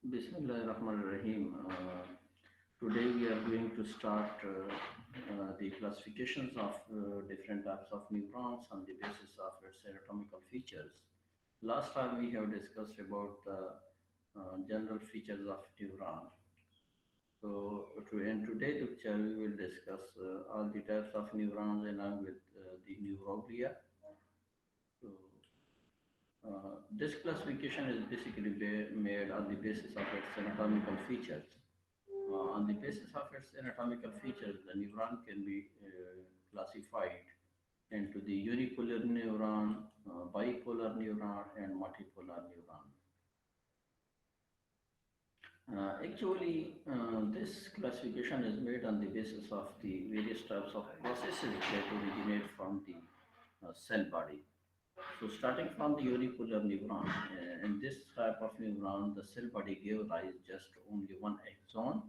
Bismillahirrahmanirrahim. Today we are going to start the classifications of different types of neurons on the basis of its anatomical features. Last time we have discussed about the general features of neuron. In today's lecture we will discuss all the types of neurons along with the neuroglia. So, this classification is basically made on the basis of its anatomical features. On the basis of its anatomical features, the neuron can be classified into the unipolar neuron, bipolar neuron, and multipolar neuron. This classification is made on the basis of the various types of processes that originate from the cell body. So starting from the unipolar neuron, in this type of neuron, the cell body gave rise just only one axon,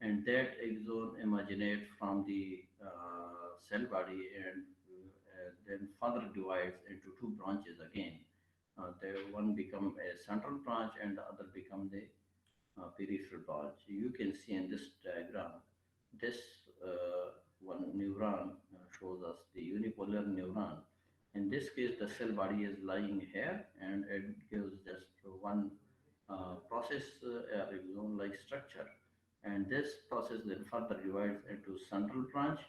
and that axon emanates from the cell body and then further divides into two branches again. The one become a central branch and the other become the peripheral branch. You can see in this diagram, this one neuron shows us the unipolar neuron. In this case, the cell body is lying here and it gives just one process axon-like structure. And this process then further divides into central branch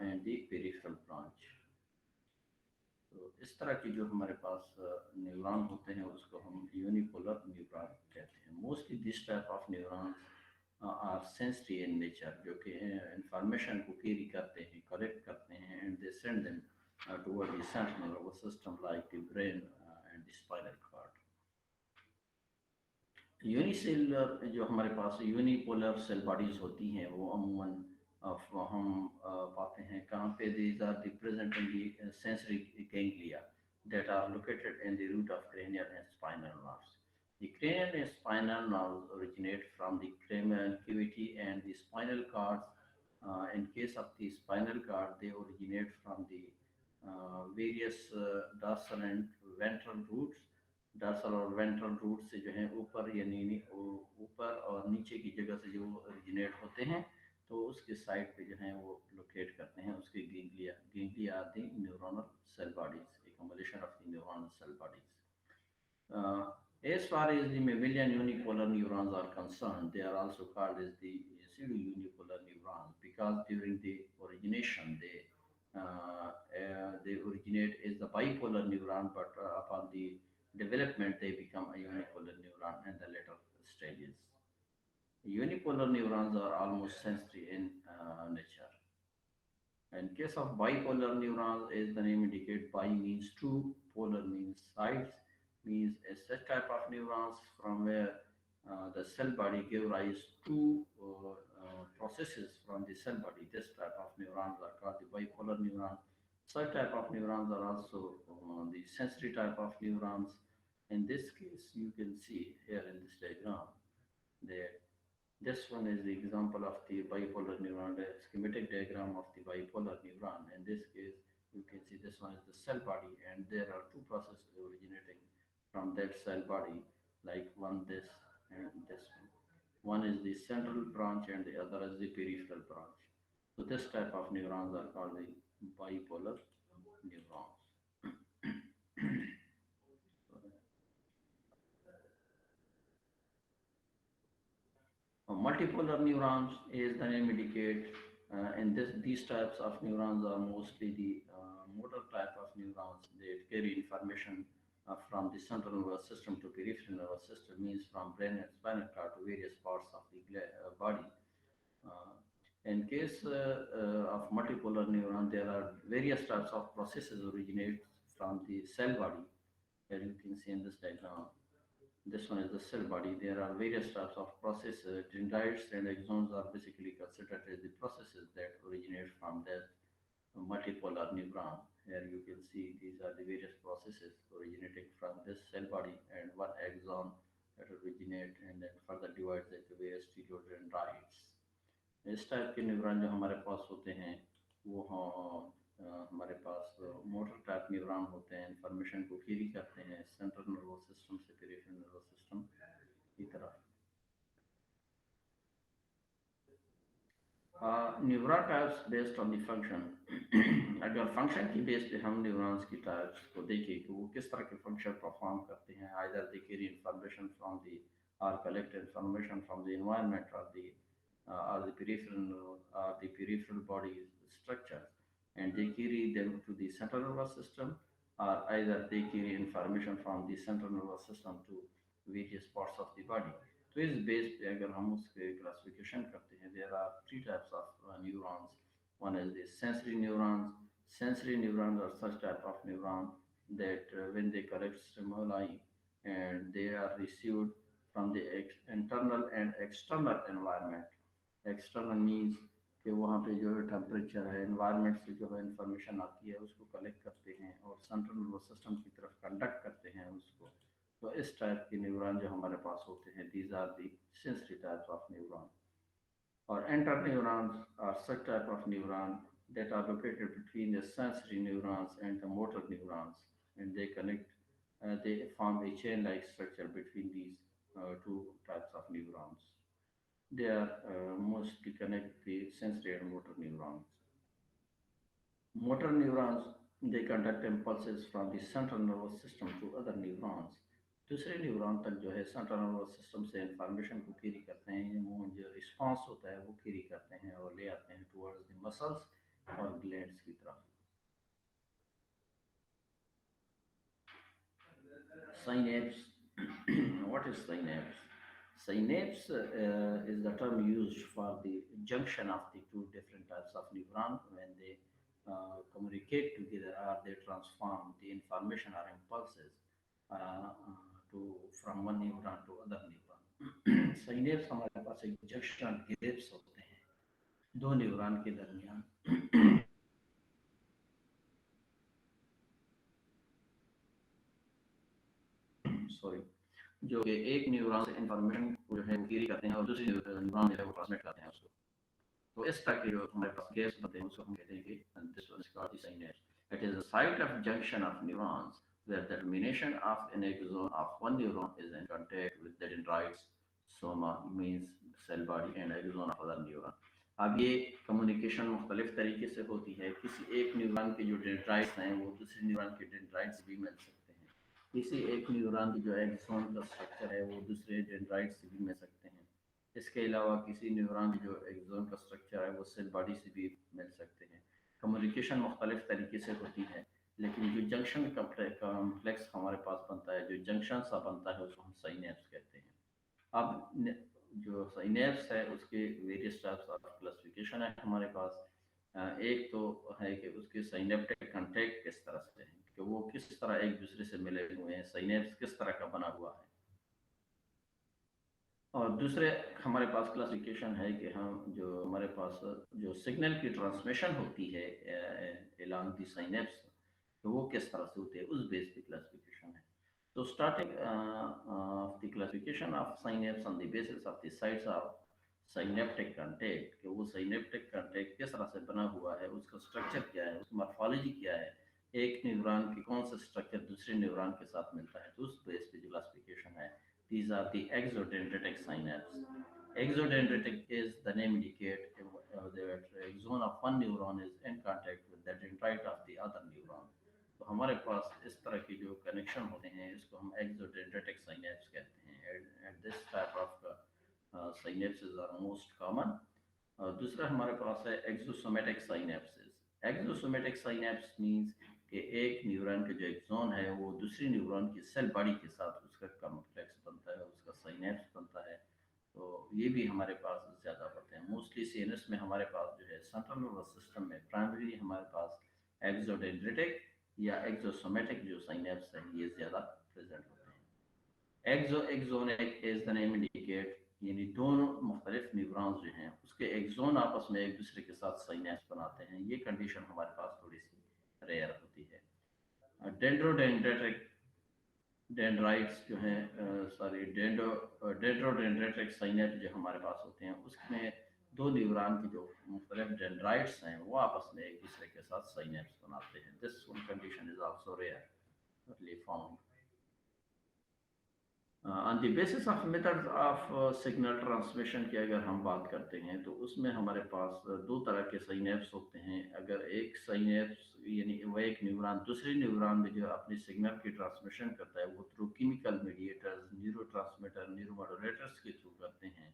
and the peripheral branch. तो इस तरह की जो हमारे पास neuron होते हैं उसको हम यूनिपोलर न्यूरॉन कहते हैं. Mostly this type of neurons are sensory in nature, जो कि इंफॉर्मेशन को कैरी करते हैं, कलेक्ट करते हैं and they send them toward the central nervous system like the brain and the spinal cord. Unicellular जो हमारे पास यूनिपोलर सेल बॉडीज होती हैं वो अमूमन हम पाते हैं कहाँ पे. these are the present in the sensory ganglia that are located in the root of cranial and spinal nerves. The cranial and spinal nerves originate from the cranial cavity and the spinal cords. In case of the spinal cord, they originate from the various dorsal and ventral roots. Dorsal और ventral root से जो है ऊपर यानी ऊपर और नीचे की जगह से जो ओरिजिनेट होते हैं तो उसके साइड पे जो है वो लोकेट करते हैं उसके ganglia. Ganglia are the neuronal cell bodies, a combination of the neuronal cell bodies. As far as the mammalian unipolar neurons are concerned, they are also called as the pseudo-unipolar neurons because during the origination they originate as the bipolar neuron, but upon the development they become a unipolar neuron in the later stages. Unipolar neurons are almost sensory in nature. In case of bipolar neurons, as the name indicates, bi means two, polar means sides, means a such type of neurons from where the cell body give rise to processes from the cell body. This type of neurons are called the bipolar neurons. Such type of neurons are also the sensory type of neurons. In this case, you can see here in this diagram that this one is the example of the bipolar neuron, the schematic diagram of the bipolar neuron. In this case, you can see this one is the cell body, and there are two processes originating from that cell body, like one this and this one. One is the central branch and the other is the peripheral branch. So this type of neurons are called the bipolar neurons. Multipolar neurons, as the name indicates, these types of neurons are mostly the motor type of neurons. They carry information from the central nervous system to peripheral nervous system, means from brain and spinal cord to various parts of the body. In case of multipolar neuron, there are various types of processes originate from the cell body, as you can see in this diagram. This one is the cell body. There are various types of processes. Dendrites and axons are basically considered as the processes that originate from that multipolar neuron. Here you can see these are the various processes originating from this cell body and one axon that originate and then further divides into various stereodendrites. इस type के neuron जो हमारे पास होते हैं वो हमारे पास motor type neuron होते हैं, इंफॉर्मेशन को कैरी करते हैं सेंट्रल नर्वस सिस्टम से पेरिफेरल नर्वस सिस्टम की तरफ. Neuron types based on the function. अगर फंक्शन की बेस पे हम न्यूरॉन्स की टाइप्स को देखें कि वो किस तरह के फंक्शन परफॉर्म करते हैं, either they carry information from the और collect information from the environment or the peripheral body structure, and they carry them to the central nervous system, or either they carry information from the central nervous system to various parts of the body. तो इस base पे अगर हम उसके classification करते हैं, there are three types of neurons. One is the sensory neurons. Sensory neurons are such type of neuron that when they collect stimuli and they are received from the internal and external environment. External means कि वहाँ पे जो है temperature है, environment से जो है information आती है उसको कलेक्ट करते हैं और सेंट्रल नर्वस सिस्टम की तरफ कंडक्ट करते हैं उसको. तो इस टाइप के न्यूरॉन जो हमारे पास होते हैं, these are the sensory types of neuron. Or interneurons are such type of neuron that are located between the sensory neurons and the motor neurons, and they connect, they form a chain-like structure between these two types of neurons. They are mostly connect the sensory and motor neurons. Motor neurons, they conduct impulses from the central nervous system to other neurons. दूसरे neuron तक जो है central nervous system से information को carry करते हैं, वो जो रिस्पांस होता है वो कैरी करते हैं और ले आते हैं टुवर्ड्स द मसल्स और ग्लैंड्स की तरफ. Synapse. What is synapse? Synapse is the term used for the junction of the two different types of neuron when they communicate together or they transform the information or impulses to from one neuron to other neuron. Synapse हमारे पास एक junction gaps होते हैं दो neuron के दरमियान. Sorry, जो कि एक न्यूरॉन से इंफॉर्मेशन को जो है वो कैरी करते हैं और दूसरी न्यूरॉन जो है वो ट्रांसमिट करते हैं उसको. तो इस तरह के जो हमारे पास गैप्स बनते हैं उसको हम कहते हैं कि this one is called the synapse. It is a site of junction of neurons where the termination of an axon of one neuron is in contact with the dendrites, soma means cell body, and axon of other neuron. अब ये communication मुख्तलिफ तरीके से होती है. किसी एक neuron के जो डेंड्राइट्स हैं वो दूसरे न्यूरॉन के डेंड्राइट्स भी मिल सकते हैं. किसी एक न्यूरॉन की जो एक्सोन का स्ट्रक्चर है वो दूसरे डेंड्राइट से भी मिल सकते हैं. इसके अलावा किसी न्यूरॉन की जो एक्सोन का स्ट्रक्चर है वो सेल बॉडी से भी मिल सकते हैं. कम्युनिकेशन मुख्तलिफ तरीके से होती है, लेकिन जो जंक्शन कम्प्लेक्स हमारे पास बनता है, जो जंक्शन सा बनता है उसको हम साइनेप्स कहते हैं. अब जो साइनेप्स है उसके वेरियस टाइप्स ऑफ क्लासिफिकेशन है हमारे पास. एक तो है कि उसके साइनेप्टिक कंटेक्ट किस तरह से है, कि वो किस तरह एक दूसरे से मिले हुए हैं, साइनेप्स किस तरह का बना हुआ है. और दूसरे हमारे पास क्लासिफिकेशन है कि हम जो हमारे पास जो सिग्नल की ट्रांसमिशन होती है एलॉन्ग द साइनेप्स, तो वो किस तरह से होती है, उस बेस पे क्लासिफिकेशन है. तो starting off the classification of synapse on the basis of the sites of synaptic contact, कि वो साइनेप्टिक कंटेक्ट किस तरह से बना हुआ है, उसका स्ट्रक्चर क्या है, उसकी मॉर्फोलॉजी क्या है, एक न्यूरॉन के कौन सा स्ट्रक्चर दूसरे न्यूरॉन के साथ मिलता है, तो उस बेस पे जो क्लासिफिकेशन है. These are the exodendritic synapse. Exodendritic is the name indicate that axon of one neuron is in contact with the dendrite of the other neuron. तो हमारे पास इस तरह के जो कनेक्शन होते हैं इसको हम exodendritic synapse कहते हैं. And this type of synapses are most common. दूसरा हमारे पास है एक्सोसोमेटिक साइनेप्सिस. एक्सोसोमेटिक साइनेप्स मींस कि एक न्यूरॉन का जो एक्सोन है वो दूसरी न्यूरॉन की सेल बॉडी के साथ उसका कॉम्प्लेक्स बनता है, उसका साइनेप्स बनता है. तो ये भी हमारे पास ज़्यादा होते हैं. मोस्टली सीएनएस में हमारे पास जो है सेंट्रल नर्वस सिस्टम में प्राइमरी हमारे पास एक्सोडेंड्रिटिक या एक्सोसोमेटिक जो साइनेप्स हैं ये ज़्यादा प्रेजेंट होते हैं. Axonic is the name indicate, यानी दोनों मुख्तलिफ न्यूरॉन्स जो हैं उसके एक्सोन आपस में एक दूसरे के साथ साइनेप्स बनाते हैं. ये कंडीशन हमारे पास थोड़ी सी रेयर होती है. डेंड्रोडेंड्रेटिक डेंड्राइट्स जो हैं सॉरी डेंड्रोडेंड्रेटिक साइनेप्स जो हमारे पास होते हैं उसमें दो न्यूरॉन की जो मुख्तलिफ डेंड्राइट्स हैं वो आपस में एक दूसरे के साथ साइनेप्स बनाते हैं. This one condition is also rare, found. On the basis of methods of signal transmission की अगर हम बात करते हैं तो उसमें हमारे पास दो तरह के साइनेप्स होते हैं। अगर एक साइनेप्स यानी वह एक न्यूरॉन दूसरे न्यूरॉन में जो अपनी सिग्नल की ट्रांसमिशन करता है वो थ्रू केमिकल मीडिएटर्स न्यूरोट्रांसमीटर न्यूरोमोडुलेटर्स के थ्रू करते हैं।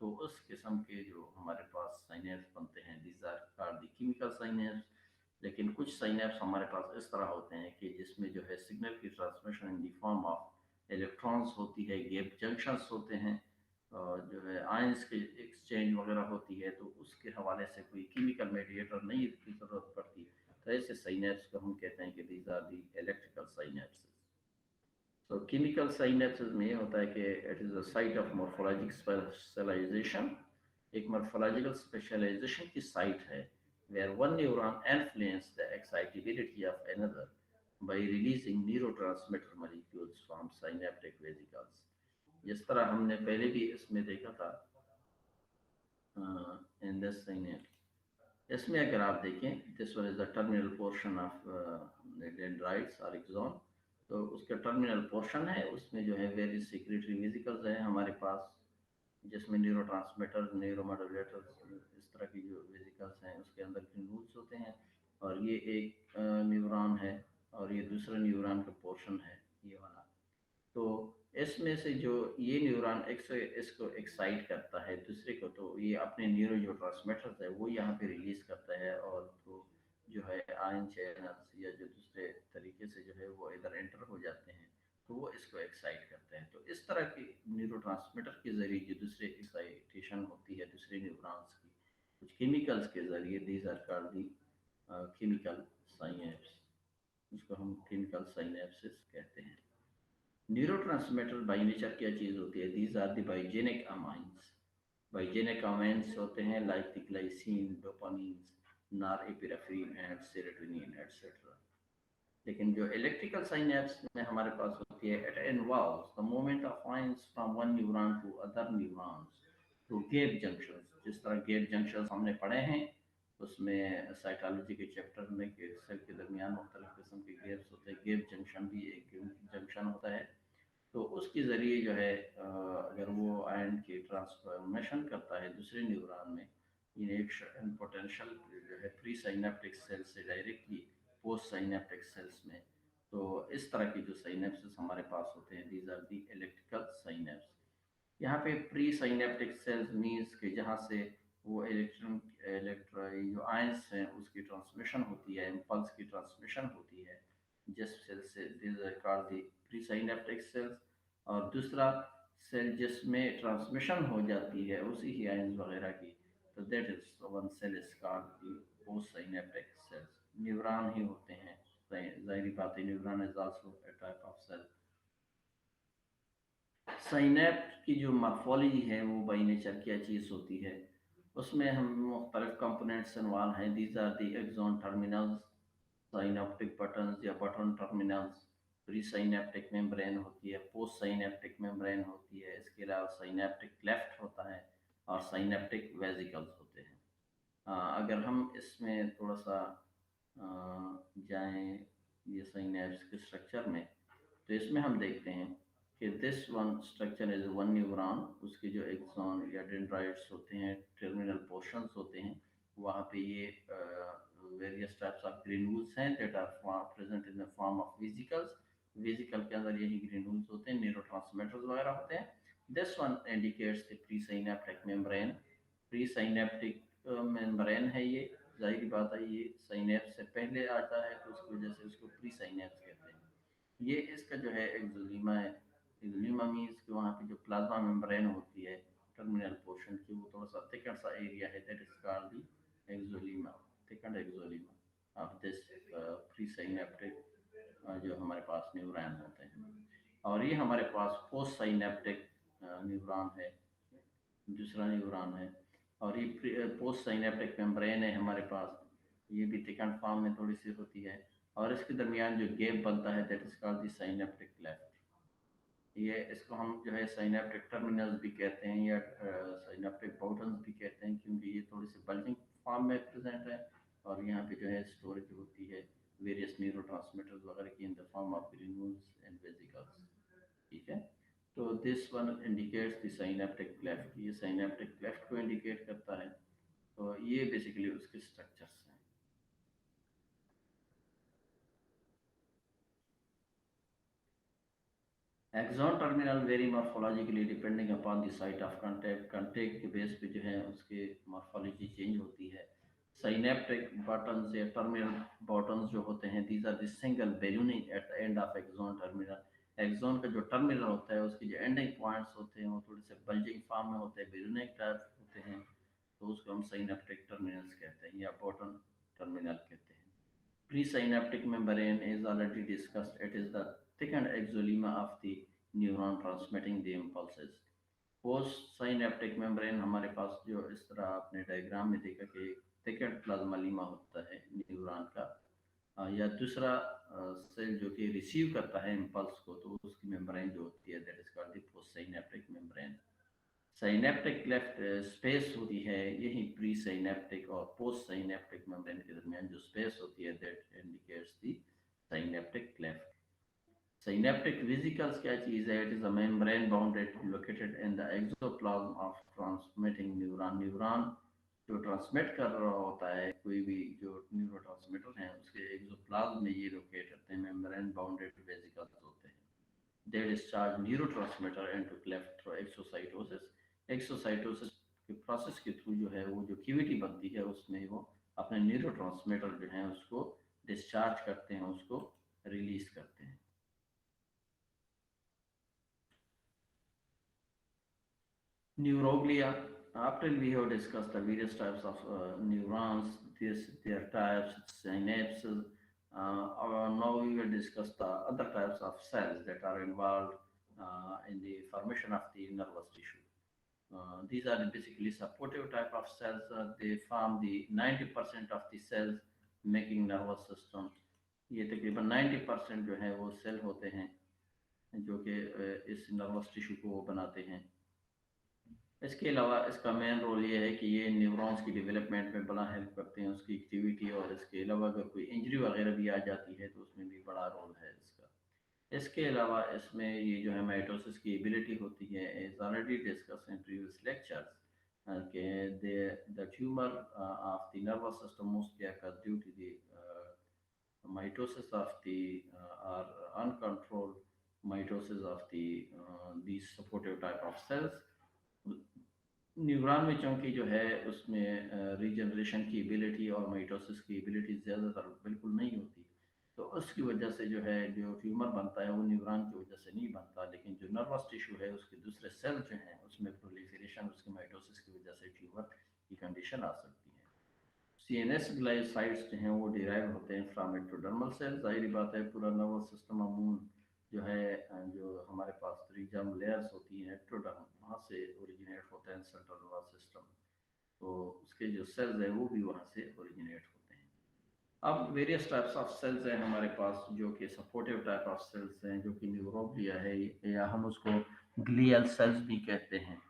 तो उस किस्म के जो हमारे पास साइनेप्स बनते हैं these are the chemical synapse. लेकिन कुछ साइनेप्स हमारे पास इस तरह होते हैं कि जिसमें जो है सिग्नल की transmission in the form of electrons होती है, गैप जंक्शंस होते हैं, और जो है आयंस की एक्सचेंज वगैरह होती है। तो उसके हवाले से कोई केमिकल मेडिएटर नहीं की ज़रूरत पड़ती। तो ऐसे साइनेप्स को हम कहते हैं कि these are the electrical synapse. तो केमिकल साइनेप्सिस में ये होता है कि it is a site of morphologic specialization, एक मॉर्फोलॉजिकल स्पेशलाइजेशन की साइट है where one neuron influences the excitability of another by releasing neurotransmitter molecules from synaptic vesicles। जिस तरह हमने पहले भी इसमें देखा था इन दिस synapse, इसमें अगर आप देखें this one is the terminal portion of dendrites और एक्सॉन। तो उसका टर्मिनल पोर्शन है, उसमें जो है वेरियस सिक्रेटरी वेसिकल्स हैं हमारे पास, जिसमें न्यूरोट्रांसमीटर न्यूरोमोडुलेटर्स इस तरह की जो वेसिकल्स हैं उसके अंदर ग्रेन्यूल्स होते हैं। और ये एक न्यूरॉन है और ये दूसरा न्यूरॉन का पोर्शन है ये वाला। तो इसमें से जो ये न्यूरॉन इसको एक्साइट करता है दूसरे को, तो ये अपने न्यूरो जो ट्रांसमीटर्स है वो यहाँ पे रिलीज करता है, और तो जो है आयन चैनल्स या जो दूसरे तरीके से जो है वो इधर एंटर हो जाते हैं, तो वो इसको एक्साइट करते हैं। तो इस तरह के न्यूरो ट्रांसमीटर के जरिए जो दूसरे एक्साइटेशन होती है दूसरे न्यूरॉन्स की कुछ केमिकल्स के जरिए, these are called the chemical synapse, उसको हम केमिकल साइनेप्सिस कहते हैं। न्यूरोट्रांसमीटर बाई नेचर क्या चीज़ होती है? These are the biogenic amines. Biogenic amines होते हैं like the glycine, dopamine, norepinephrine and serotonin etcetera. लेकिन जो इलेक्ट्रिकल साइनेप्स में हमारे पास होती है, it involves the movement of ions from one neuron to other neurons through gap junctions. जिस तरह गैप जंक्शंस हमने पढ़े हैं उसमें साइकोलॉजी के चैप्टर में कि सेल के दरमियान मुख्तलिफ किस्म के गैप्स होते हैं, गैप जंक्शन भी एक जंक्शन होता है। तो उसके ज़रिए जो है अगर वो आयन की ट्रांसफॉर्मेशन करता है दूसरे न्यूरॉन में, इन एक पोटेंशियल जो है प्री साइनेप्टिक सेल से डायरेक्टली पोस्ट साइनेप्टिक सेल्स में। तो इस तरह की जो साइनेप्सिस हमारे पास होते हैं these are the electrical synapse. यहाँ पे प्री साइनेप्टिक सेल्स मीन्स कि जहाँ से वो इलेक्ट्रो जो आयंस हैं उसकी ट्रांसमिशन होती है, इम्पल्स की ट्रांसमिशन होती है जिस सेल से, these are called the presynaptic cells. और दूसरा सेल जिसमें ट्रांसमिशन हो जाती है उसी ही आयंस वगैरह की, तो that is one cell is called the post synaptic cells. Neuron ही होते हैं, जाहिर बात है neuron is also a type of cell. Synapse की जो मॉर्फोलॉजी है वो बाई नेचर क्या चीज़ होती है, उसमें हम मुख्तलिफ कंपोनेंट्स इन्वॉल्व हैं। These are the axon terminals, synaptic buttons या button terminals, pre synaptic membrane होती है, पोस्ट साइनेप्टिक मेम्ब्रेन होती है, इसके अलावा साइनेप्टिक क्लेफ्ट होता है और साइनेप्टिक वेसिकल्स होते हैं। अगर हम इसमें थोड़ा सा जाएं ये साइनेप्स के स्ट्रक्चर में, तो इसमें हम देखते हैं कि this one structure is one neuron, उसके जो एक्सॉन या डेंड्राइट्स होते हैं, टर्मिनल पोर्शंस होते हैं, वहाँ पे ये वेरियस टाइप्स ऑफ ग्रेन्यूल्स हैं that are present in the form of vesicles. Vesicle के अंदर यही ग्रेन्यूल्स होते हैं, न्यूरोट्रांसमीटर्स वगैरह होते हैं। This one indicates the pre synaptic membrane. Pre synaptic membrane है ये, जाहिर बात है ये साइनेप्स से पहले आता है तो उसकी वजह से उसको प्री साइनेप्स कहते हैं। ये इसका जो है एक्सोलीमा है। एक्सोलीमा मीन्स कि वहाँ पे जो प्लाज्मा मेम्ब्रेन होती है टर्मिनल पोर्शन की, वो थोड़ा सा थिकन सा एरिया है, that is called the axolemma, thicken axolemma of this pre synaptic जो हमारे पास न्यूरॉन होते हैं। और ये हमारे पास पोस्ट साइनेप्टिक न्यूरॉन है, दूसरा न्यूरॉन है। और ये पोस्ट साइनेप्टिक मेम्ब्रेन है हमारे पास, ये भी थिकन फॉर्म में थोड़ी सी होती है, और इसके दरमियान जो गैप बनता है that is called the synaptic cleft. ये इसको हम जो है साइनेप्टिक टर्मिनल्स भी कहते हैं या साइनेप्टिक बॉटम्स भी कहते हैं, क्योंकि ये थोड़ी सी बल्जिंग फॉर्म में प्रेजेंट है, और यहाँ पे जो है स्टोरेज होती है वेरियस न्यूरोट्रांसमीटर्स वगैरह की in the form of granules and vesicles. ठीक है, तो this one indicates the synaptic cleft, ये साइनेप्टिक क्लेफ्ट को इंडिकेट करता है। तो ये बेसिकली उसके स्ट्रक्चर्स हैं। Axon terminal very morphologically depending upon the site of contact, contact के बेस पे जो है उसके मॉर्फोलॉजी चेंज होती है। साइनेप्टिक बटन्स या टर्मिनल बटन्स जो होते हैं, these are the single ballooning at the end of axon terminal. Axon का जो टर्मिनल होता है उसके जो एंडिंग पॉइंट्स होते हैं वो थोड़े से बल्जिंग फॉर्म में होते हैं, बैलूनिक टाइप होते हैं। तो उसको हम साइनेप्टिक टर्मिनल्स कहते हैं या बटन टर्मिनल कहते हैं। Presynaptic membrane is already discussed. It is the thickened exolemma of the neuron transmitting the impulses. Post synaptic membrane हमारे पास जो इस तरह आपने डायग्राम में देखा कि थिकेंड प्लाज्मा लीमा होता है न्यूरॉन का, या दूसरा सेल जो कि रिसीव करता है इम्पल्स को, तो उसकी मेम्ब्रेन जो होती है that is called the post synaptic membrane. Synaptic left space होती है, यही प्री साइनेप्टिक और पोस्ट साइनेप्टिक मेम्ब्रेन के दरमियान जो स्पेस होती है that indicates the synaptic left. Synaptic vesicles क्या चीज़ है? It is a membrane bounded located in the exoplasm of transmitting neuron. Neuron जो ट्रांसमिट कर रहा होता है कोई भी जो न्यूरोट्रांसमीटर है उसके एक्सोप्लाज्म में ये लोकेट करते हैं, मेम्ब्रेन बाउंडेड वेसिकल्स होते हैं। They discharge neurotransmitter into cleft through exocytosis. Exocytosis के प्रोसेस के थ्रू जो है वो जो क्यूविटी बनती है उसमें वो अपने न्यूरोट्रांसमीटर जो है उसको डिस्चार्ज करते हैं, उसको रिलीज करते हैं। Neuroglia. After we have discussed the various types of neurons, their types, synapses, now we will discuss the other types of cells that are involved in the formation of the nervous tissue. These are basically supportive type of cells. They form the 90% of the cells making nervous system. ये तकरीबन 90% जो है वो cell होते हैं जो कि इस नर्वस टिश्यू को बनाते हैं। इसके अलावा इसका मेन रोल ये है कि ये न्यूरॉन्स की डेवलपमेंट में बड़ा हेल्प करते हैं, उसकी एक्टिविटी, और इसके अलावा अगर कोई इंजरी वगैरह भी आ जाती है तो उसमें भी बड़ा रोल है इसका। इसके अलावा इसमें ये जो है माइटोसिस की एबिलिटी होती है, is already discuss in previous lectures कि the tumour of the nervous system mostly occurs due to the mitosis of the or uncontrolled mitosis of the these supportive type of cells. Neuron में चूँकि जो है उसमें regeneration की ability और mitosis की ability ज़्यादातर बिल्कुल नहीं होती, तो उसकी वजह से जो है जो ट्यूमर बनता है वो न्यूरॉन की वजह से नहीं बनता, लेकिन जो नर्वस टिश्यू है उसके दूसरे सेल जो हैं उसमें प्रोलिफरेशन, उसकी माइटोसिस की वजह से ट्यूमर की कंडीशन आ सकती है। सीएनएस ग्लाइकोसाइड्स जो हैं वो डिराइव होते हैं फ्रॉम एक्टोडर्मल सेल। जाहिर बात है पूरा नर्वस सिस्टम अमून जो है जो हमारे पास त्रिजम लेयर्स होती हैं एक्टोडर्म, वहाँ से ओरिजिनेट होता है सेंट्रल नर्वस सिस्टम, तो उसके जो सेल्स हैं वो भी वहाँ से ओरिजिनेट होते हैं। अब वेरियस टाइप्स ऑफ सेल्स हैं हमारे पास जो कि सपोर्टिव टाइप ऑफ सेल्स हैं, जो कि न्यूरोग्लिया है या हम उसको ग्लियल सेल्स भी कहते हैं।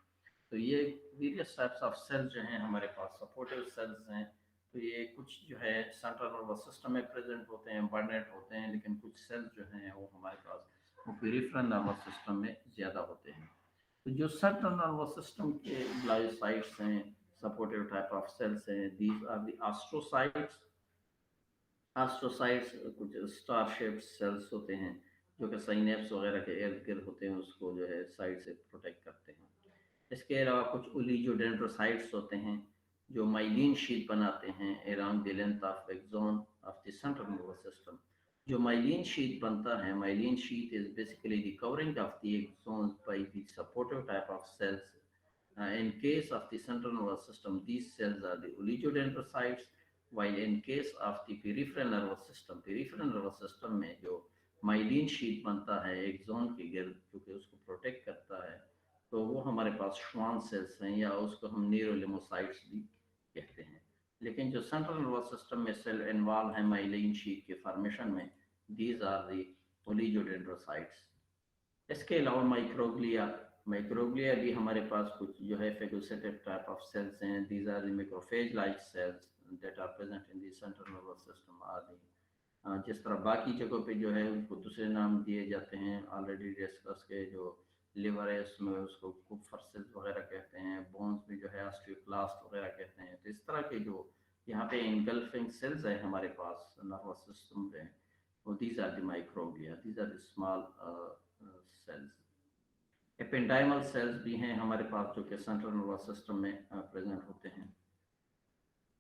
तो ये वेरियस टाइप्स ऑफ सेल्स जो हैं हमारे पास सपोर्टिव सेल्स हैं। तो ये कुछ जो है सेंट्रल नर्वस सिस्टम में प्रेजेंट होते हैं, अबंडेंट होते हैं, लेकिन कुछ सेल्स जो हैं वो हमारे पास वो पेरिफेरल नर्वस सिस्टम में ज़्यादा होते हैं। तो जो सेंट्रल नर्वस सिस्टम के ग्लाइकोसाइट्स हैं, सपोर्टिव टाइप ऑफ सेल्स हैं, these are the astrocytes. Astrocytes कुछ स्टार शेप्ड सेल्स होते हैं जो कि साइनेप्स वगैरह के इर्द गिर्द होते हैं, उसको जो है साइड से प्रोटेक्ट करते हैं। इसके अलावा कुछ ओलिगोडेंड्रोसाइट्स होते हैं जो माइलिन शीट बनाते हैं around the length of axon of the central nervous system. जो माइलिन शीट बनता है, myelin sheath is basically the covering of the axons by the supportive type of cells. In case of the central nervous system, these cells are the oligodendrocytes, while in case of the peripheral nervous system में जो myelin sheath बनता है axon के गिर्द जो कि उसको protect करता है, तो वो हमारे पास श्वान सेल्स हैं या उसको हम न्यूरोलिमोसाइट्स भी कहते हैं। लेकिन जो सेंट्रल नर्वस सिस्टम में सेल इन्वॉल्व है माइलिन शीट के फॉर्मेशन में, दीज आर द ओलिगोडेंड्रोसाइट्स। इसके अलावा माइक्रोग्लिया, माइक्रोग्लिया भी हमारे पास कुछ जो है फेगोसिटिव टाइप ऑफ सेल्स हैं। These are the macrophage like cells that are present in the central nervous system आदि। जिस तरह बाकी जगहों पे जो है उनको दूसरे नाम दिए जाते हैं, ऑलरेडी डिस्कस के जो लिवर है उसमें उसको कुपफर्सेस वगैरह कहते हैं, बोन्स में जो है ऑस्टियोक्लास्ट वगैरह कहते हैं। तो इस तरह के जो यहाँ पे इनगल्फिंग सेल्स है हमारे पास नर्वस सिस्टम में, वो these are the microglia, these are the small cells. Ependymal cells भी हैं हमारे पास जो कि सेंट्रल नर्वस सिस्टम में प्रेजेंट होते हैं।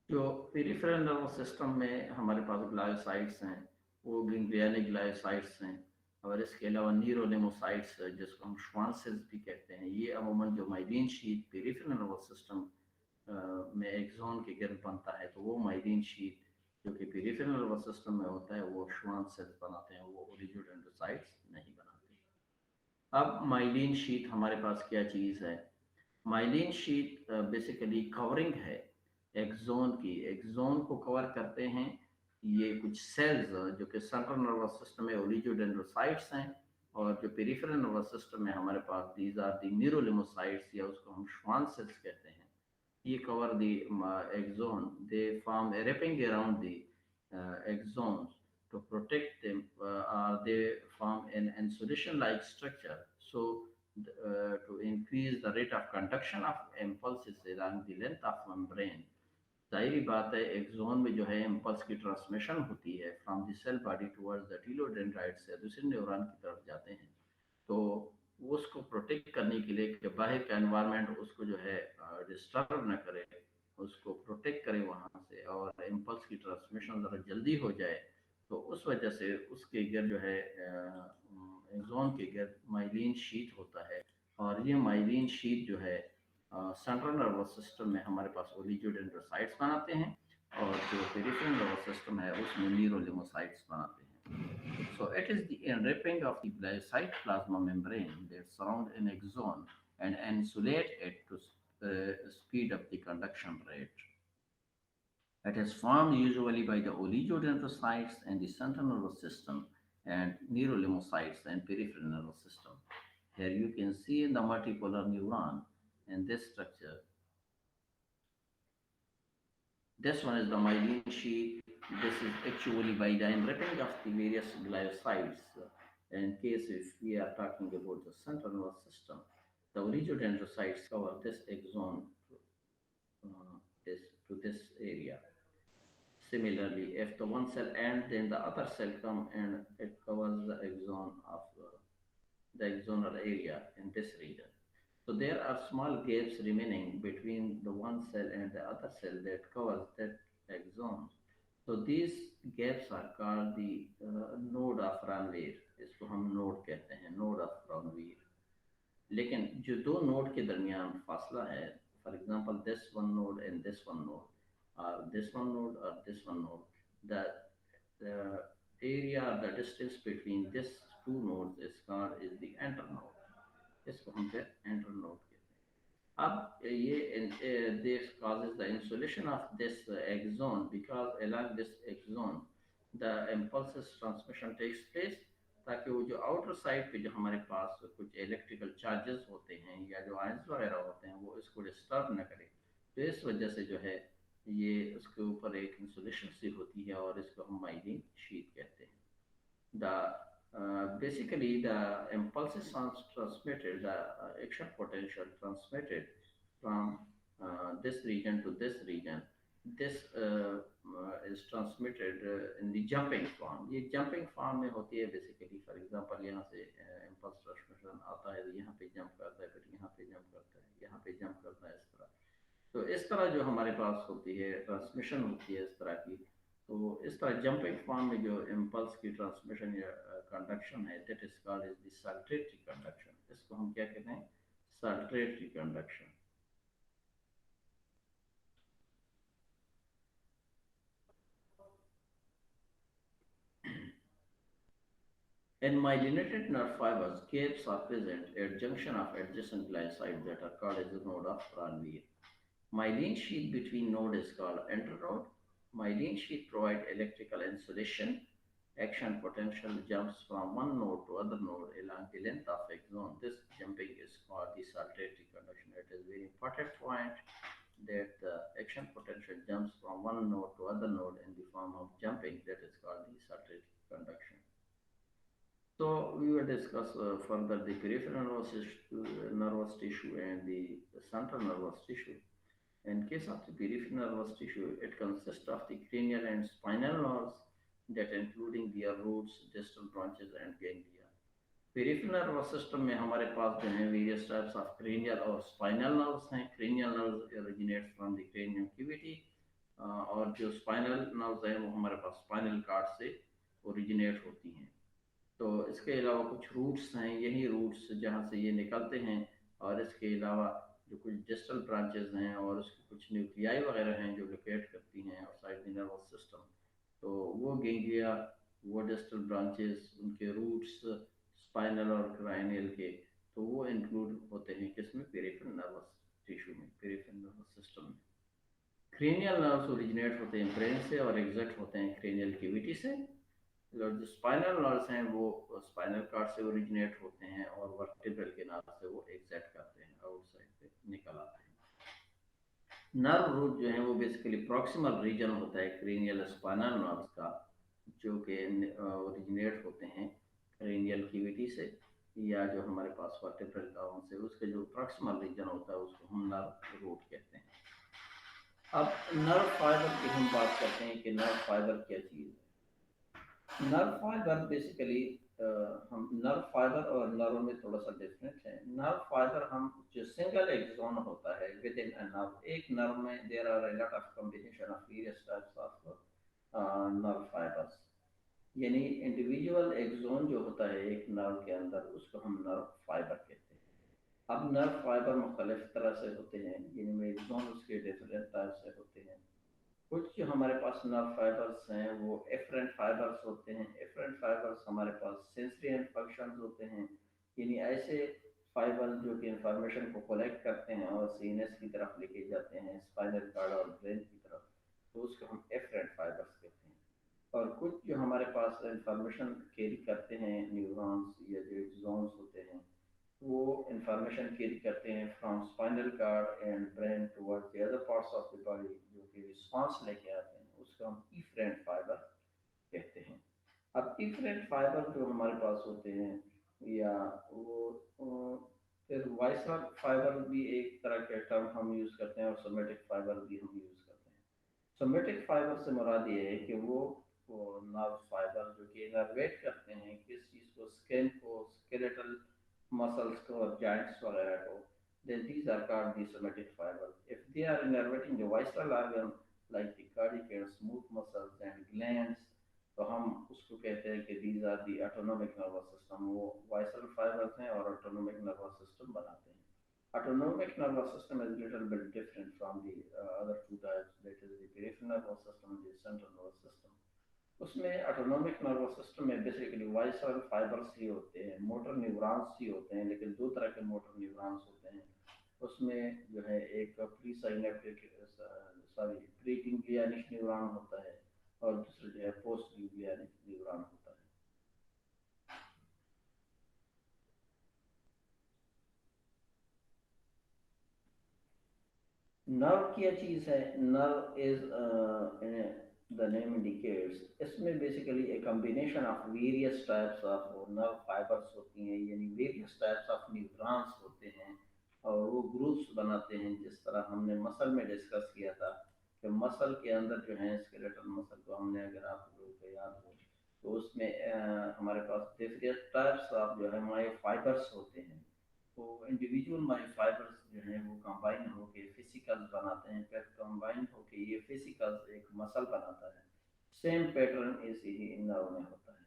जो पेरिफेरल नर्वस सिस्टम में हमारे पास ग्लायोसाइट्स हैं, वो गैंग्लियनिक ग्लायोसाइट्स हैं। और इसके अलावा न्यूरोलेमोसाइट्स जिसको हम श्वान सेल्स भी कहते हैं, ये अमूमन जो myelin sheet peripheral nervous system में एक्सॉन के गिर्द बनता है, तो वो माइलिन शीट जो कि पेरिफेरल नर्वस सिस्टम में होता है वो श्वान सेल्स बनाते हैं, वो ओलिगोडेंड्रोसाइट्स नहीं बनाते। अब माइलिन शीट हमारे पास क्या चीज़ है? माइलिन शीट बेसिकली कवरिंग है एक्सोन की। एक्सोन को कवर करते हैं ये कुछ सेल्स जो कि सेंट्रल नर्वस सिस्टम में ओलिगोडेंड्रोसाइट्स हैं, और जो पेरिफेरल नर्वस सिस्टम में हमारे पास दीज आर दी न्यूरोलिमोसाइट्स, या उसको हम श्वान सेल्स कहते हैं। ये cover the axon. They form a wrapping around the axons to protect them, or they form an insulation-like structure. So, to increase the rate of conduction of impulses along the length of membrane. जाहिर बात है axon में जो है impulse की transmission होती है from the cell body towards the telodendrite से दूसरे न्यूरॉन की तरफ जाते हैं। तो वो उसको प्रोटेक्ट करने के लिए कि बाहर का एनवायरनमेंट उसको जो है डिस्टर्ब न करे, उसको प्रोटेक्ट करे वहाँ से, और इम्पल्स की ट्रांसमिशन ज़रा जल्दी हो जाए, तो उस वजह से उसके गिर्द जो है एक्सोन के गिर्द माइलिन शीट होता है। और ये माइलिन शीट जो है सेंट्रल नर्वस सिस्टम में हमारे पास ओलिगोडेंड्रोसाइट्स बनाते हैं, और जो पेरिफेरल नर्वस सिस्टम है उसमें न्यूरोलिमोसाइट्स बनाते हैं। So it is the enwrapping of the cytoplasma membrane that surround an axon and insulate it to speed up the conduction rate. It is formed usually by the oligodendrocytes and the central nervous system and neurolimocytes and peripheral nervous system. Here you can see the multipolar neuron in this structure. This one is the myelin sheath. This is actually by the enwrapping of the various gliocytes. In case if we are talking about the central nervous system, the oligodendrocytes cover this axon this, to this area. Similarly, if the one cell ends, then the other cell come and it covers the axon of the axonal area in this region. So there are small gaps remaining between the one cell and the other cell that covers that axon. So these gaps are called the node of Ranvier. इसको हम node कहते हैं, node of रॉनवीर। लेकिन जो दो node के दरमियान फासला है, for example this one node and this one node, or this one node or this one node, the area or the distance between this two nodes is called is the internode. इसको हम फिर internode कहते हैं। अब ये this causes the insulation of this axon, because along this axon the impulses transmission takes place, ताकि वो जो आउटर साइड पे जो हमारे पास कुछ इलेक्ट्रिकल चार्जेस होते हैं या जो आयंस वगैरह होते हैं वो इसको डिस्टर्ब न करे। तो इस वजह से जो है ये उसके ऊपर एक इंसुलेशन सी होती है, और इसको हम माइलिन शीट कहते हैं। Basically the impulses are transmitted, the action potential transmitted from this region to this region. This is transmitted in the jumping form. ये jumping form में होती है basically. For example, यहाँ से impulse transmission आता है तो यहाँ पे jump करता है, फिर यहाँ पे jump करता है, यहाँ पे jump करता है, इस तरह। तो इस तरह जो हमारे पास होती है ट्रांसमिशन होती है इस तरह की। तो इस तरह जंपिंग फॉर्म में जो इम्पल्स की ट्रांसमिशन या कंडक्शन है, that is called is the saltatory conduction. इसको हम क्या कहते हैं? Saltatory conduction. In myelinated nerve fibers, gaps are present at junction of adjacent gliocytes that are called as the node of Ranvier. Myelin sheath between node is called internode. Myelin sheath provide electrical insulation. Action potential jumps from one node to other node along the length of axon. This jumping is called the saltatory conduction. It is very important point that the action potential jumps from one node to other node in the form of jumping. That is called the saltatory conduction. So we will discuss further the peripheral nervous tissue and the central nervous tissue. In case of the peripheral nervous tissue, it consists of the cranial and spinal nerves that including their roots, distal branches and ganglia. Peripheral nervous system में हमारे पास जो है various types of cranial और spinal nerves हैं. Cranial nerves originate from the cranium cavity और जो spinal nerves हैं वो हमारे पास स्पाइनल कार्ड से ओरिजिनेट होती हैं. तो इसके अलावा कुछ रूट्स हैं, यही रूट्स जहाँ से ये निकलते हैं. और इसके अलावा जो कुछ डिस्टल ब्रांचेस हैं और उसकी कुछ न्यूक्लियाई वगैरह हैं जो लोकेट करती हैं आउटसाइड द नर्वस सिस्टम. तो वो गेंगिया, वो डिस्टल ब्रांचेस, उनके रूट्स स्पाइनल और क्राइनियल के, तो वो इंक्लूड होते हैं किसमें, पेरिफेरल नर्वस टिश्यू में, पेरिफेरल नर्वस सिस्टम में. क्रेनियल नर्व्स ओरिजिनेट होते हैं ब्रेन से और एग्जिट होते हैं क्रेनियल कैविटी से. और जो स्पाइनल नर्व्स हैं वो स्पाइनल कार्ड से ओरिजिनेट होते हैं और वर्टिब्रल के नाम से वो एग्जिट करते हैं, आउटसाइड पे निकल आते हैं. नर्व रूट जो है वो बेसिकली प्रॉक्सिमल रीजन होता है क्रेनियल स्पाइनल नर्व्स का, जो कि ओरिजिनेट होते हैं क्रेनियल कैविटी से या जो हमारे पास वर्टिब्रल का से, उसके जो प्रॉक्सिमल रीजन होता है उसको हम नर्व रूट कहते हैं. अब नर्व फाइबर की हम बात करते हैं कि नर्व फाइबर क्या चीज़ है. नर्व फाइबर बेसिकली हम नर्व फाइबर और नर्व में थोड़ा सा डिफरेंस है. नर्व फाइबर हम जो सिंगल एक्सोन होता है विद इन अ नर्व, एक नर्व में there are a lot of combination of various types of nerve fibres. यानी इंडिविजुअल एक्सोन जो होता है एक नर्व के अंदर उसको हम नर्व फाइबर कहते हैं. अब नर्व फाइबर मुख्तलिफ तरह से होते हैं, जिनमें एक्सोन उसके डिफरेंट टाइप से होते हैं. कुछ जो हमारे पास नर्व फाइबर्स हैं वो एफरेंट फाइबर्स होते हैं. एफरेंट फाइबर्स हमारे पास सेंसरी एंड फंक्शंस होते हैं, यानी ऐसे फाइबर जो कि इंफॉर्मेशन को कलेक्ट करते हैं और सीएनएस की तरफ लेके जाते हैं, स्पाइनल कार्ड और ब्रेन की तरफ, तो उसको हम एफरेंट फाइबर्स कहते हैं. और कुछ जो हमारे पास इंफॉर्मेशन कैरी करते हैं, न्यूरॉन्स या जो एक्सोन्स होते हैं, वो इंफॉर्मेशन कैरी करते हैं from spinal cord and brain towards the other parts of the body, जो कि रिस्पांस लेके आते हैं, उसको हम इफरेंट फाइबर कहते हैं. अब इफरेंट फाइबर जो हमारे पास होते हैं या वो फिर वाइसर फाइबर भी एक तरह के टर्म हम यूज़ करते हैं और सोमेटिक फाइबर भी हम यूज़ करते हैं. सोमेटिक फाइबर से मुराद ये है कि वो नर्व फाइबर जो कि इनर्वेट करते हैं किस चीज़ को, स्किन को, स्केलेटल मसल्स को और जॉइंट्स वगैरह को, then these are called the somatic fibers. If they are innervating the visceral organ like the cardiac and smooth muscles and glands, तो हम उसको कहते हैं कि these are the autonomic nervous system. वो visceral fibers हैं और autonomic nervous system बनाते हैं. Autonomic nervous system is a little bit different from the other two types, that is the peripheral nervous system and the central nervous system. उसमें autonomic nervous system में basically visceral fibres ही होते हैं, motor neurons ही होते हैं, लेकिन दो तरह के मोटर न्यूरॉन्स होते हैं. उसमें जो है एक pre synaptic sorry pre ganglionic neuron होता है और दूसरा जो है पोस्ट गैंग्लियनिक न्यूरॉन होता है. नर्व क्या चीज़ है? Nerve is the name indicates, इसमें basically a combination of various types of nerve fibres होती हैं, यानी वेरियस टाइप्स ऑफ न्यूरॉन्स होते हैं और वो ग्रुप्स बनाते हैं. जिस तरह हमने मसल में डिस्कस किया था कि मसल के अंदर जो है स्केलेटल मसल को हमने, अगर आप लोगों को याद हो, तो उसमें हमारे पास डिफरेंट टाइप्स ऑफ जो है मायोफाइबर्स होते हैं. तो इंडिविजुअल मायोफाइबर्स जो हैं वो कंबाइन होके फिजिकल्स बनाते हैं, फिर कंबाइन होके ये फिजिकल्स एक मसल बनाता है. सेम पैटर्न इसी ही नर्व में होता है.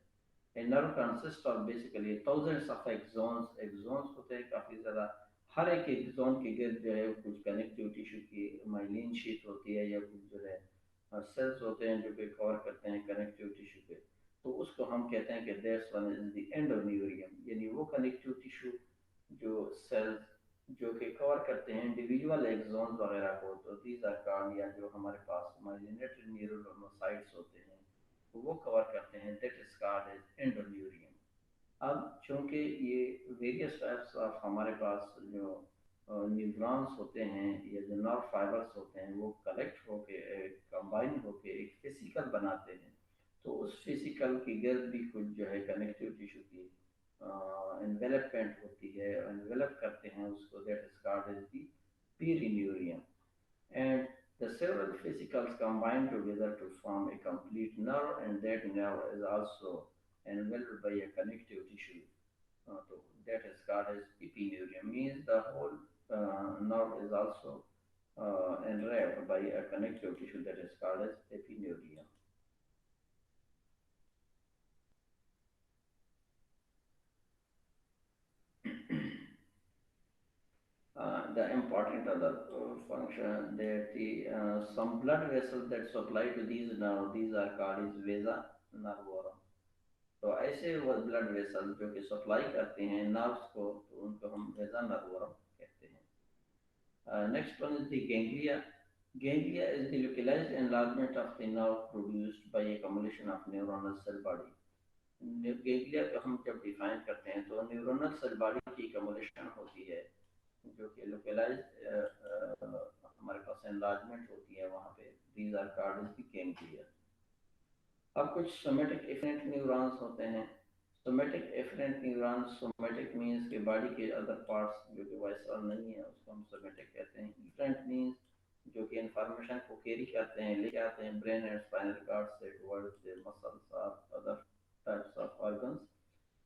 A nerve consist of basically thousands of exons. Exons होते हैं काफ़ी ज़्यादा. हर एक एक्सोन के गिर्द जो है कुछ कनेक्टिव टिश्यू की माइलिन शीट होती है या कुछ जो है सेल्स होते हैं जो कि कवर करते हैं कनेक्टिव टिश्यू पे. तो उसको हम कहते हैं कि that's one is the endoneurium, यानी वो कनेक्टिव टिश्यू जो सेल्स जो कि कवर करते हैं इंडिविजुअल एक्सोन वगैरह को, तो दीज आर कॉल्ड, या जो हमारे पास माइलिनेटेड न्यूरोसाइट्स होते हैं तो वो कवर करते हैं, that is called as endoneurium. अब चूंकि ये वेरियस टाइप्स ऑफ हमारे पास जो न्यूरॉन्स होते हैं या जो नर्व फाइबर्स होते हैं वो कलेक्ट होके कंबाइन होके एक फिजिकल बनाते हैं, तो उस फिजिकल की गिर्द भी कुछ जो है कनेक्टिव टिश्यू की एनवेलपमेंट होती है, एनवेलप करते हैं उसको, that is called as the perineurium. And the several fascicles combine together to form a complete nerve, and that nerve is also enveloped by a connective tissue. So that is called as epineurium. Means the whole nerve is also enwrapped by a connective tissue that is called as epineurium. The important other function that the some blood vessels that supply to these nerves, these are called as vasa nervorum. तो ऐसे वो blood vessel जो कि supply करते हैं nerves को, तो उनको हम वेजा नर्वोरम कहते हैं. Next one is the ganglia. Ganglia is the localized enlargement of the nerve produced by accumulation of neuronal cell body. Ganglia को हम जब डिफाइन करते हैं तो न्यूरोनल सेल बॉडी की accumulation होती है, जो कि लोकलाइज हमारे पास एनलार्जमेंट होती है वहाँ पे. These are called the ganglia. अब कुछ सोमेटिक एफरेंट न्यूरॉन्स होते हैं. Somatic efferent neurons, somatic means के बॉडी के अदर पार्ट्स जो कि वाइसरल नहीं है उसको हम सोमेटिक कहते हैं. एफरेंट मीन्स जो कि इंफॉर्मेशन को कैरी करते हैं, लेके आते हैं ब्रेन एंड स्पाइनल कॉर्ड से टुवर्ड्स द मसल्स और अदर टाइप्स ऑफ ऑर्गन्स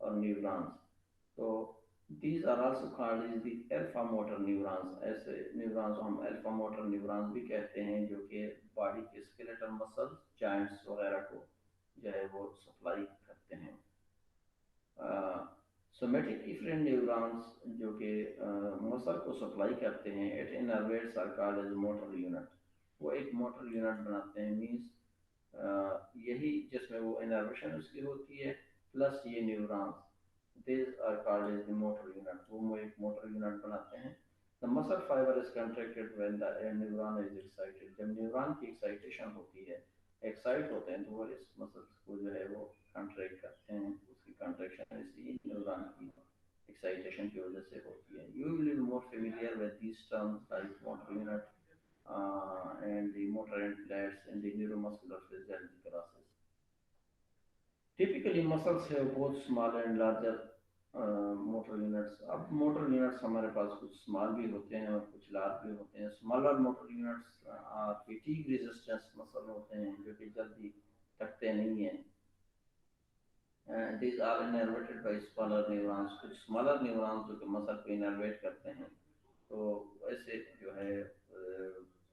और न्यूरॉन्स. तो these are also called as the alpha motor neurons. ऐसे न्यूरॉन्स को हम अल्फा मोटर न्यूरॉन्स भी कहते हैं, जो कि बॉडी के स्केलेटल मसल्स, जॉइंट्स वगैरह को जो है वो सप्लाई करते हैं. सोमेटिक इफरेंट न्यूरॉन्स जो कि मसल को सप्लाई करते हैं, it innervates are called as motor unit. वो एक मोटर यूनिट बनाते हैं. मीन्स यही जिसमें वो इनर्वेशन उसकी होती है प्लस ये neurons, these are called as the motor unit. वो एक motor unit बनाते हैं. The muscle fiber is contracted when the neuron is excited. जब न्यूरॉन की एक्साइटेशन होती है, एक्साइट होते हैं, तो वो इस मसल्स को जो है वो कंट्रैक्ट करते हैं. उसकी कंट्रैक्शन इसी न्यूरॉन की एक्साइटेशन की वजह से होती है. You will be more familiar with these terms like motor unit and the motor end plates and the neuromuscular physiology process. Typically, muscles have both small and larger motor units. अब motor units हमारे पास कुछ small भी होते हैं और कुछ large भी होते हैं. Smaller motor units fatigue resistance muscle होते हैं, जो कि जल्दी थकते नहीं हैं. These are innervated by smaller neurons. कुछ smaller neurons जो कि muscle को innervate करते हैं. तो ऐसे जो है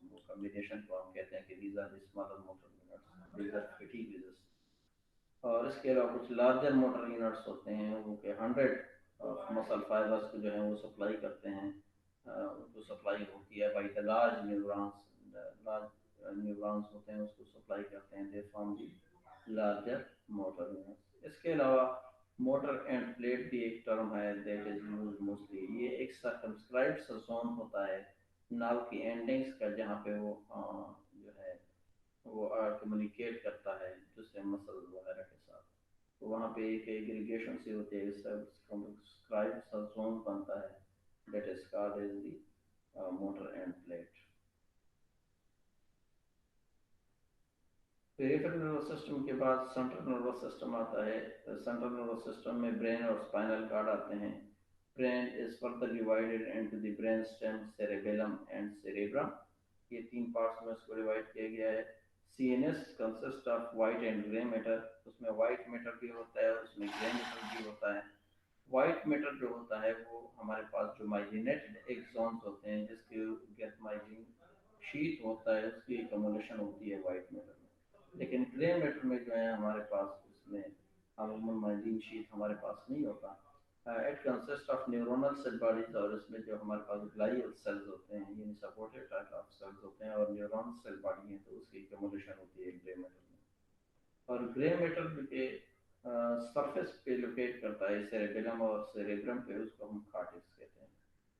वो combination को हम कहते हैं कि these are the smaller motor units. These are fatigue resistant. और इसके अलावा कुछ लार्जर मोटर यूनिट्स होते हैं, वो के 100 मसल फाइबर्स को जो है वो सप्लाई करते हैं. उनको सप्लाई होती है by the large neurons. Large neurons होते हैं उसको सप्लाई करते हैं. They form the larger motor units. इसके अलावा मोटर एंड प्लेट भी एक टर्म है दैट इज यूज्ड मोस्टली. ये एक सर्कमस्क्राइब्ड सा जोन होता है नाव की एंडिंग्स का, जहाँ पे वो जो है वो कम्युनिकेट करता है दूसरे मसल वगैरह के साथ. तो वहाँ पे एक एग्रीगेशन सी होती है, सब्सक्राइब सा जोन बनता है, that is called as the motor end plate. Peripheral nervous system के बाद सेंट्रल नर्वस सिस्टम आता है. सेंट्रल नर्वस सिस्टम में ब्रेन और स्पाइनल कार्ड आते हैं. Brain is further divided into the brain stem, cerebellum and cerebrum. ये तीन पार्ट्स में इसको डिवाइड किया गया है. CNS consist of white and grey matter. उसमें वाइट मैटर भी होता है और उसमें ग्रे मैटर भी होता है. वाइट मैटर जो होता है वो हमारे पास जो माइलिनेटेड एक्सॉन्स होते हैं, जिसके गेट माइलिन शीट होता है, उसकी एक्युमुलेशन होती है वाइट मैटर में. लेकिन ग्रे मैटर में जो है हमारे पास उसमें अमूमन माइलिन शीट हमारे पास नहीं होता. It consist of neuronal cell bodies, और इसमें जो हमारे पास ग्लाइयल सेल्स होते हैं, यानी सपोर्टिव टाइप ऑफ सेल्स होते हैं, और न्यूरॉन सेल बॉडी है, तो उसकी एक्युमुलेशन होती है ग्रे मैटर में. और ग्रे मैटर के सरफेस पे लोकेट करता है सेरेबेलम और सेरेब्रम पे, उसको हम कॉर्टेक्स कहते हैं.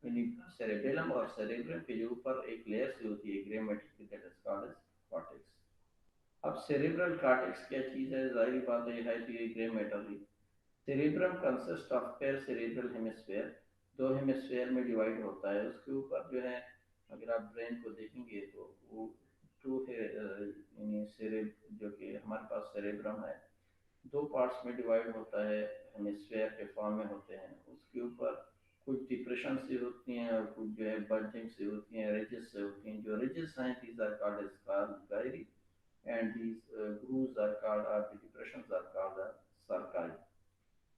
यानी सेरेबेलम और सेरेब्रम के जो ऊपर एक लेयर सी होती है ग्रे मैटर की, that is called as cortex. अब सेरेब्रल कॉर्टेक्स क्या चीज़ है? जाहिर बात है कि ये ग्रे मैटर ही. Cerebrum consist of pair cerebral hemisphere. दो हेमिस्फीयर में डिवाइड होता है. उसके ऊपर जो है, अगर आप ब्रेन को देखेंगे तो वो टू है, यानी सेरेब जो कि हमारे पास सेरेब्रम है, दो पार्ट्स में डिवाइड होता है, हेमिस्फेयर के फॉर्म में होते हैं। उसके ऊपर कुछ डिप्रेशन से होती हैं और कुछ जो है बल्जिंग से होती हैं, रिजेस से होती हैं। जो रिजेस हैं these are called as gyri, and these grooves are called, और the depressions are called sulci.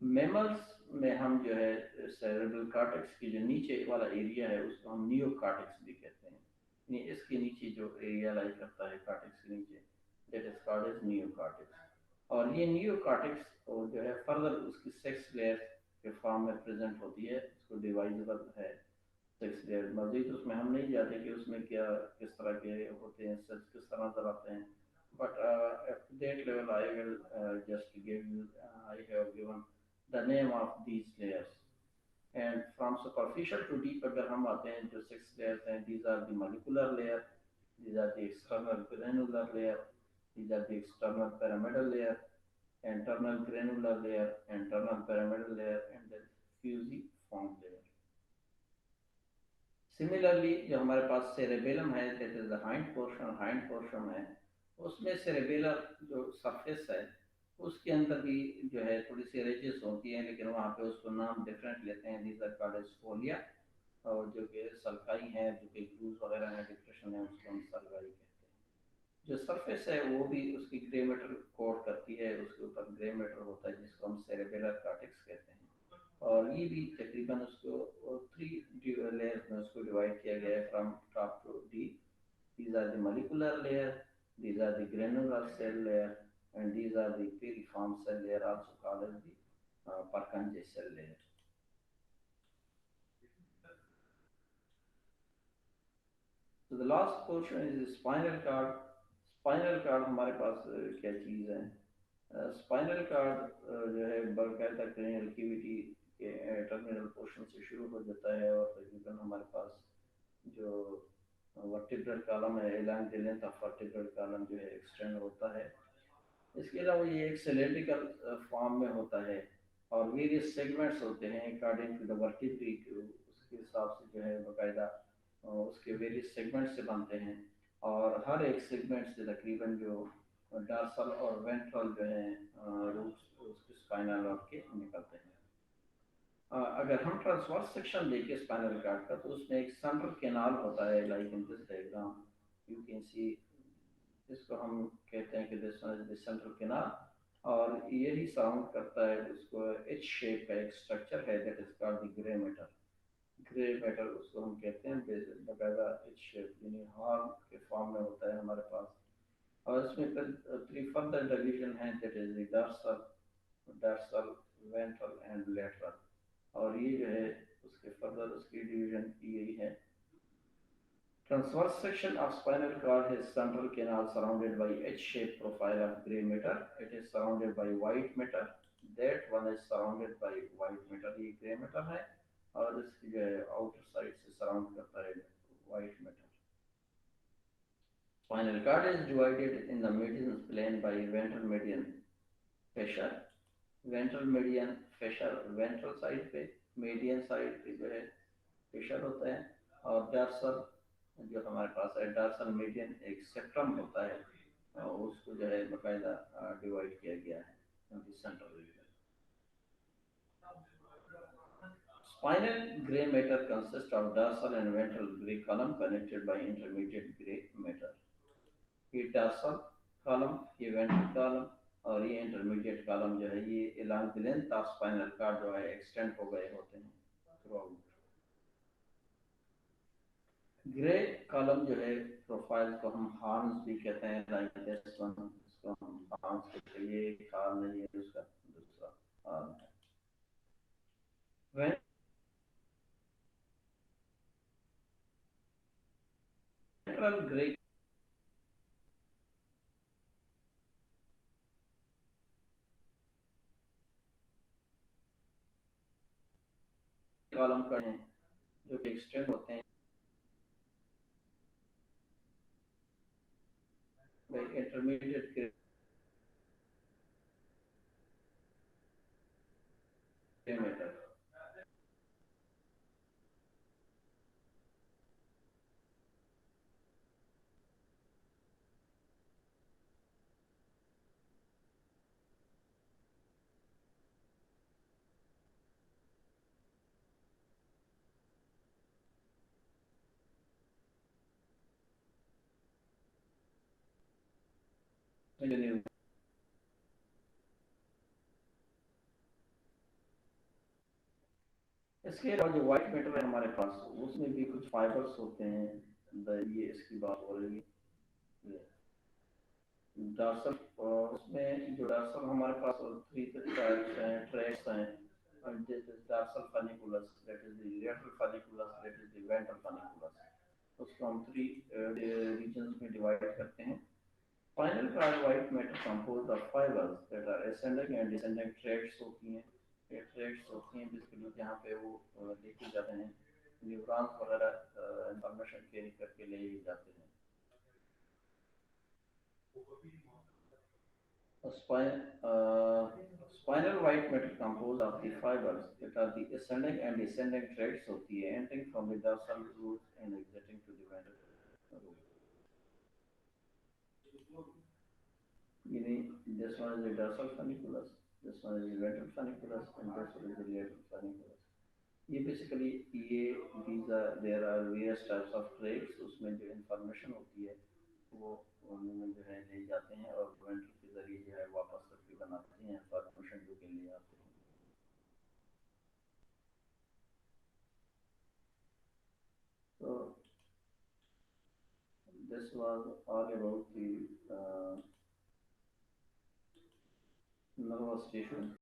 Mammals में हम जो है सेरेब्रल कॉर्टेक्स की जो नीचे वाला एरिया है उसको हम नियो कॉर्टेक्स भी कहते हैं, यानी इसके नीचे जो एरिया लाई करता है कॉर्टेक्स के नीचे, that is called as neocortex. और ये नियो कॉर्टेक्स जो है फर्दर उसकी सेक्स लेयर के फॉर्म में प्रेजेंट होती है, उसको डिवाइजेबल है सेक्स लेयर। मजीद उसमें हम नहीं जाते कि उसमें क्या किस तरह के होते हैं, सेल्स किस तरह नजर आते हैं, but at that level I will just give you, I have given the name of these layers. And from superficial to deep अगर हम आते हैं, जो six layers हैं, these are the molecular layer, these are the external granular layer, these are the external pyramidal layer, internal granular layer, internal pyramidal layer, and the fusiform layer. Similarly जो हमारे पास cerebellum है, that is the hind portion है, उसमें cerebellar जो surface है उसके अंदर भी जो है थोड़ी सी रेजेस होती हैं, लेकिन वहाँ पे उसको नाम डिफरेंट लेते हैं, दीज आर कॉल्ड एज फोलिया। और जो कि सल्काई है, जो कि ग्रूज वगैरह है, डिप्रेशन है, उसको हम सल्काई कहते हैं। जो सरफेस है वो भी उसकी ग्रे मैटर कोट करती है, उसके ऊपर ग्रे मैटर होता है जिसको हम सेरेबेलर कॉर्टेक्स कहते हैं। और ये भी तकरीबन उसको थ्री लेयर्स में उसको डिवाइड किया गया है, from top to D. these are the molecular layer, these are the granular cell layer, and these are the piriform cell layer, also called as the Purkinje cell layer. So the last portion is the spinal cord. Spinal cord हमारे पास क्या चीज़ है? Spinal cord जो है बाकायदा cranial cavity के terminal portion से शुरू हो जाता है, और तकरीबन हमारे पास जो वर्टिब्रल कॉलम है, along the length of vertebral column जो है एक्सटेंड होता है। इसके अलावा ये एक सिलेंड्रिकल फॉर्म में होता है, और वेरियस सेगमेंट्स होते हैं अकॉर्डिंग टू द वर्टिब्री, उसके हिसाब से जो है बाकायदा उसके वेरियस सेगमेंट से बनते हैं। और हर एक सेगमेंट से तकरीबन जो डार्सल और वेंट्रल जो है रूट्स उसके स्पाइनल और के निकलते हैं। अगर हम ट्रांसवर्स सेक्शन देखें स्पाइनल कार्ड का, तो उसमें एक सेंट्रल कैनाल होता है, like in this diagram you can see, इसको हम कहते हैं कि this one is the central canal, और यही सराउंड करता है उसको एच शेप का एक स्ट्रक्चर है, that is called the grey matter. Grey matter उसको हम कहते हैं बकायदा एच शेप, यानी हॉर्न के फॉर्म में होता है हमारे पास। और इसमें फिर थ्री फर्दर डिवीजन है, that is the dorsal, ventral and lateral. और ये जो है उसके फर्दर उसकी डिवीजन की गई है। Transverse section of spinal cord has central canal surrounded by H-shaped profile of gray matter. It is surrounded by white matter. That one is surrounded by white matter. ये gray matter है, और इसकी जो है outer side से surround करता है white matter. Spinal cord is divided in the median plane by ventral median fissure. Ventral median fissure ventral side पे, median side पे जो है fissure होता है, और dorsal जो हमारे पास है डार्सल मीडियन एक सेक्ट्रम होता है, उसको जो है बाकायदा डिवाइड किया गया है central region. Spinal grey matter consist of dorsal and ventral grey column connected by intermediate grey matter. ये डार्सल कॉलम, ये वेंट्रल कॉलम, और ये इंटरमीडिएट कॉलम जो है ये along the length of spinal cord जो है एक्सटेंड हो गए होते हैं थ्रू आउट। ग्रे कॉलम जो है प्रोफाइल को हम हॉर्न्स भी कहते हैं, लाइक दिस वन, इसको हम हॉर्न्स कहते हैं। ये एक हॉर्न है, ये उसका दूसरा हॉर्न है। वेंट्रल ग्रे कॉलम का है जो कि एक्सटेंड होते हैं इंटरमीडिएट ग्रे मैटर। न्यूरॉन इसके अलावा जो व्हाइट मैटर है हमारे पास उसमें भी कुछ फाइबर्स होते हैं। ये इसकी बात हो रही है डॉर्सल। उसमें जो डॉर्सल हमारे पास थ्री टाइप्स हैं, ट्रैक्स हैं। Dorsal funiculus, that is the lateral funiculus, that is the ventral funiculus. उसको हम थ्री रीजन्स में डिवाइड करते हैं। Spinal cord white matter composed of fibres that are ascending and descending threads होती हैं। ये थ्रेड्स होती हैं बेसिकली जहाँ पे वो लेके जाते हैं न्यूरॉन्स वगैरह इंफॉर्मेशन कैरी करके ले जाते हैं। Spinal white matter composed of the fibers that are the ascending and descending threads होती है entering from the dorsal root and exiting to the ventral root. यानी this one is the dorsal funiculus, this one is the ventral funiculus, and this one is the lateral funiculus. ये basically ये these are there are various types of threads, उसमें जो information होती है वो उनमें जो है ले जाते हैं और वेंट्रल के जरिए जो है वापस करके बनाते हैं इंफॉर्मेशन जो के लिए आते हैं। So this was all about the nervous tissue.